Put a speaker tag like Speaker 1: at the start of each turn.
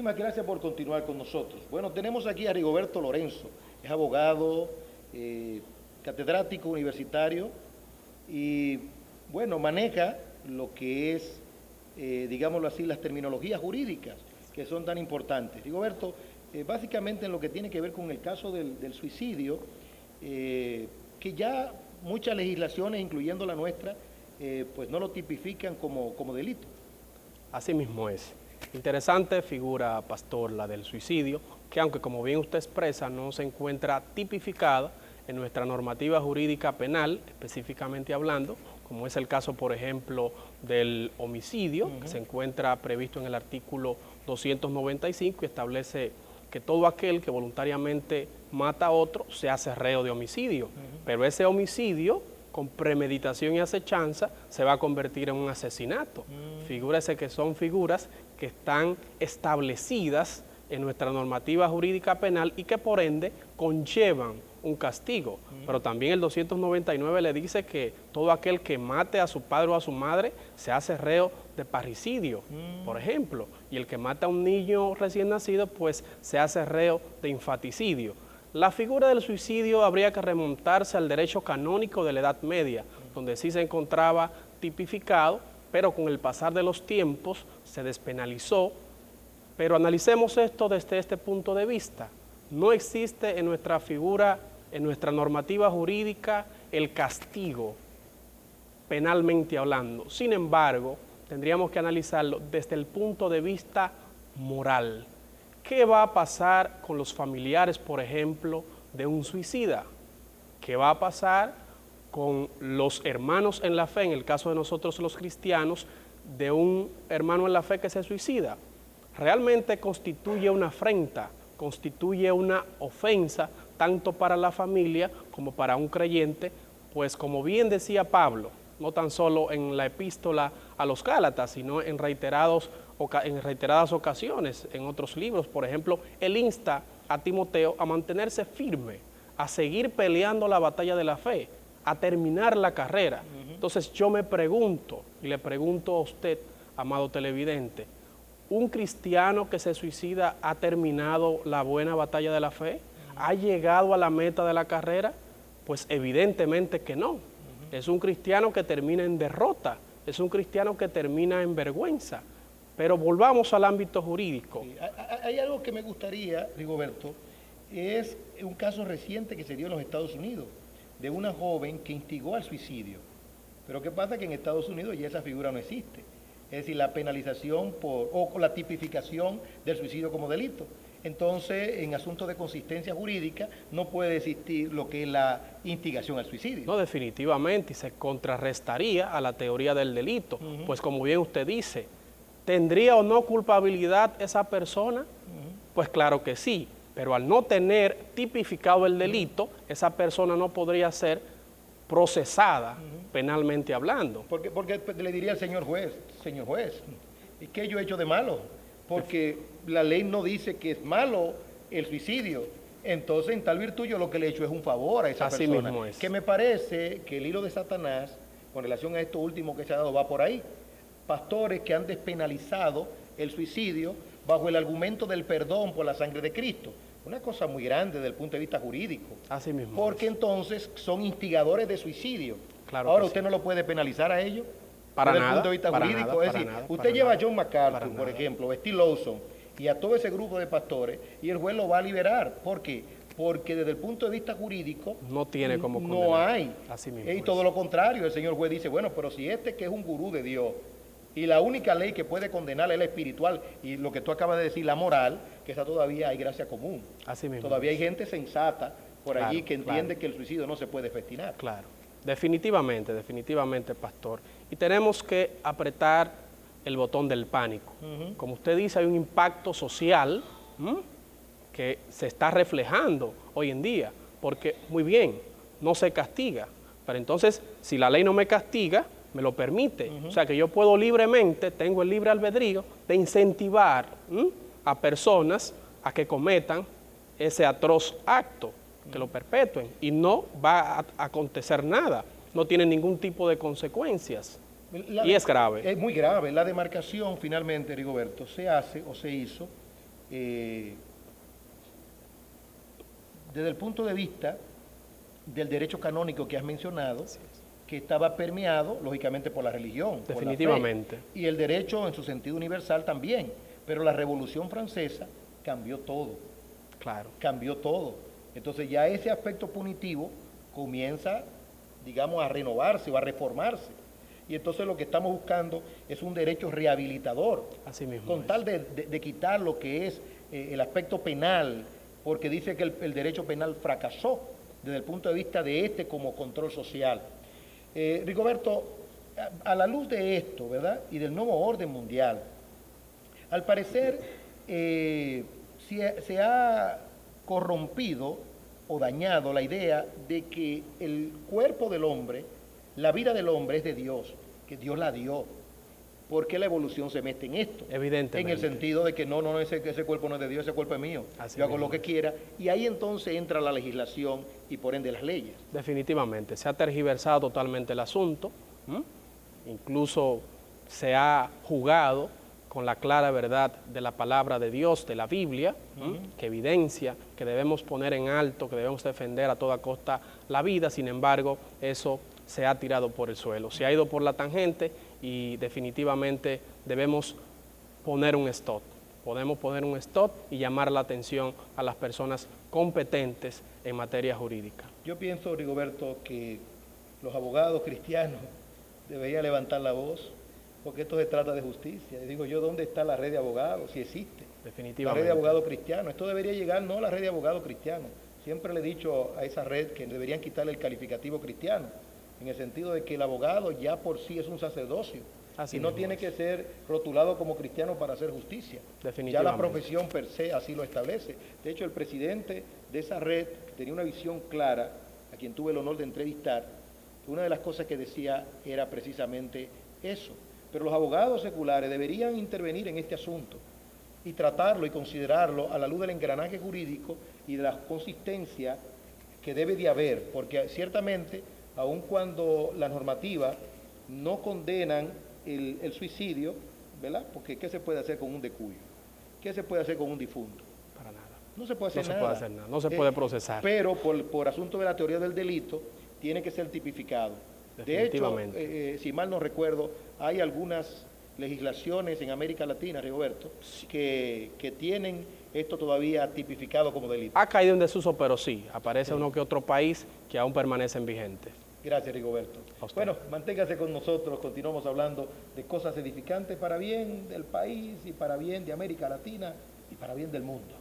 Speaker 1: Muchísimas gracias por continuar con nosotros. Bueno, tenemos aquí a Rigoberto Lorenzo, es abogado, catedrático universitario y, bueno, maneja lo que es, digámoslo así, las terminologías jurídicas que son tan importantes. Rigoberto, básicamente en lo que tiene que ver con el caso del suicidio, que ya muchas legislaciones, incluyendo la nuestra, pues no lo tipifican como delito.
Speaker 2: Así mismo es. Interesante figura, pastor, la del suicidio, que aunque como bien usted expresa, no se encuentra tipificada en nuestra normativa jurídica penal, específicamente hablando, como es el caso, por ejemplo, del homicidio, que se encuentra previsto en el artículo 295 y establece que todo aquel que voluntariamente mata a otro se hace reo de homicidio, pero ese homicidio con premeditación y acechanza se va a convertir en un asesinato. Figúrese que son figuras que están establecidas en nuestra normativa jurídica penal y que por ende conllevan un castigo. Pero también el 299 le dice que todo aquel que mate a su padre o a su madre se hace reo de parricidio, por ejemplo, y el que mata a un niño recién nacido pues se hace reo de infanticidio. La figura del suicidio habría que remontarse al derecho canónico de la Edad Media, donde sí se encontraba tipificado, pero con el pasar de los tiempos se despenalizó. Pero analicemos esto desde este punto de vista. No existe en nuestra figura, en nuestra normativa jurídica, el castigo, penalmente hablando. Sin embargo, tendríamos que analizarlo desde el punto de vista moral. ¿Qué va a pasar con los familiares, por ejemplo, de un suicida? ¿Qué va a pasar con los hermanos en la fe, en el caso de nosotros los cristianos, de un hermano en la fe que se suicida? Realmente constituye una afrenta, constituye una ofensa tanto para la familia como para un creyente, pues como bien decía Pablo, no tan solo en la epístola a los Gálatas, sino en reiteradas ocasiones en otros libros. Por ejemplo, él insta a Timoteo a mantenerse firme, a seguir peleando la batalla de la fe, a terminar la carrera. Entonces yo me pregunto, y le pregunto a usted, amado televidente, ¿un cristiano que se suicida ha terminado la buena batalla de la fe? ¿Ha llegado a la meta de la carrera? Pues evidentemente que no. Es un cristiano que termina en derrota, es un cristiano que termina en vergüenza. Pero volvamos al ámbito jurídico.
Speaker 1: Sí, hay algo que me gustaría, Rigoberto, es un caso reciente que se dio en los Estados Unidos, de una joven que instigó al suicidio. Pero ¿qué pasa? Que en Estados Unidos ya esa figura no existe. Es decir, la penalización o la tipificación del suicidio como delito. Entonces, en asuntos de consistencia jurídica, no puede existir lo que es la instigación al suicidio.
Speaker 2: No, definitivamente, y se contrarrestaría a la teoría del delito. Pues como bien usted dice, ¿tendría o no culpabilidad esa persona? Pues claro que sí, pero al no tener tipificado el delito, esa persona no podría ser procesada penalmente hablando.
Speaker 1: Porque le diría al señor juez, ¿y qué yo he hecho de malo? Porque la ley no dice que es malo el suicidio. Entonces, en tal virtud, yo lo que le he hecho es un favor a esa
Speaker 2: Así
Speaker 1: persona.
Speaker 2: mismo es.
Speaker 1: Que me parece que el hilo de Satanás, con relación a esto último que se ha dado, va por ahí. Pastores que han despenalizado el suicidio bajo el argumento del perdón por la sangre de Cristo. Una cosa muy grande desde el punto de vista jurídico.
Speaker 2: Así mismo.
Speaker 1: Porque entonces son instigadores de suicidio.
Speaker 2: Claro.
Speaker 1: Ahora, ¿usted no lo puede penalizar a ellos?
Speaker 2: Para
Speaker 1: desde
Speaker 2: nada.
Speaker 1: el punto de vista jurídico. Es decir, usted lleva a John MacArthur, por ejemplo, a Steve Lawson, y a todo ese grupo de pastores, y el juez lo va a liberar. ¿Por qué? Porque desde el punto de vista jurídico
Speaker 2: no tiene como condenar.
Speaker 1: No hay.
Speaker 2: Así mismo
Speaker 1: y todo lo contrario, el señor juez dice, bueno, pero si este que es un gurú de Dios, y la única ley que puede condenar es la espiritual, y lo que tú acabas de decir, la moral, que esa todavía hay gracia común.
Speaker 2: Así mismo.
Speaker 1: Todavía hay gente sensata por allí que entiende que el suicidio no se puede festinar.
Speaker 2: Claro, definitivamente, pastor. Y tenemos que apretar el botón del pánico. Como usted dice, hay un impacto social que se está reflejando hoy en día, porque muy bien, no se castiga, pero entonces si la ley no me castiga, me lo permite. O sea que yo puedo libremente, tengo el libre albedrío de incentivar a personas a que cometan ese atroz acto, que lo perpetúen, y no va a acontecer nada, no tiene ningún tipo de consecuencias. Y es grave.
Speaker 1: Es muy grave. La demarcación, finalmente, Rigoberto, se hace o se hizo desde el punto de vista del derecho canónico que has mencionado, que estaba permeado, lógicamente, por la religión.
Speaker 2: Definitivamente.
Speaker 1: Por la fe, y el derecho en su sentido universal también. Pero la Revolución Francesa cambió todo.
Speaker 2: Claro.
Speaker 1: Cambió todo. Entonces ya ese aspecto punitivo comienza, digamos, a renovarse o a reformarse. Y entonces lo que estamos buscando es un derecho rehabilitador.
Speaker 2: Así mismo
Speaker 1: con tal de quitar lo que es el aspecto penal, porque dice que el derecho penal fracasó desde el punto de vista de este como control social. Rigoberto, a la luz de esto, ¿verdad? Y del nuevo orden mundial, al parecer se ha corrompido o dañado la idea de que el cuerpo del hombre, la vida del hombre es de Dios, que Dios la dio. ¿Por qué la evolución se mete en esto?
Speaker 2: Evidentemente.
Speaker 1: En el sentido de que no, ese cuerpo no es de Dios, ese cuerpo es mío.
Speaker 2: Así
Speaker 1: yo hago
Speaker 2: mismo
Speaker 1: lo que quiera. Y ahí entonces entra la legislación y por ende las leyes.
Speaker 2: Definitivamente. Se ha tergiversado totalmente el asunto. Incluso se ha jugado con la clara verdad de la palabra de Dios, de la Biblia, que evidencia que debemos poner en alto, que debemos defender a toda costa la vida. Sin embargo, eso se ha tirado por el suelo, se ha ido por la tangente y definitivamente debemos poner un stop. Podemos poner un stop y llamar la atención a las personas competentes en materia jurídica.
Speaker 1: Yo pienso, Rigoberto, que los abogados cristianos deberían levantar la voz, porque esto se trata de justicia. Y digo yo, ¿dónde está la red de abogados? Si existe.
Speaker 2: Definitivamente.
Speaker 1: La red de abogados cristianos. Esto debería llegar no a la red de abogados cristianos. Siempre le he dicho a esa red que deberían quitarle el calificativo cristiano, en el sentido de que el abogado ya por sí es un sacerdocio.
Speaker 2: Así
Speaker 1: y no
Speaker 2: mismo
Speaker 1: tiene que ser rotulado como cristiano para hacer justicia. Ya la profesión per se así lo establece. De hecho, el presidente de esa red tenía una visión clara, a quien tuve el honor de entrevistar, que una de las cosas que decía era precisamente eso. Pero los abogados seculares deberían intervenir en este asunto y tratarlo y considerarlo a la luz del engranaje jurídico y de la consistencia que debe de haber, porque ciertamente, aun cuando la normativa no condenan el suicidio, ¿verdad? Porque ¿qué se puede hacer con un decuyo? ¿Qué se puede hacer con un difunto?
Speaker 2: Para nada.
Speaker 1: No se puede hacer nada.
Speaker 2: No se puede hacer nada, no se puede procesar.
Speaker 1: Pero por asunto de la teoría del delito, tiene que ser tipificado. De hecho, si mal no recuerdo, hay algunas legislaciones en América Latina, Rigoberto, que tienen esto todavía tipificado como delito.
Speaker 2: Ha caído en desuso, pero sí, aparece uno que otro país que aún permanecen vigentes.
Speaker 1: Gracias, Rigoberto. Bueno, manténgase con nosotros, continuamos hablando de cosas edificantes para bien del país y para bien de América Latina y para bien del mundo.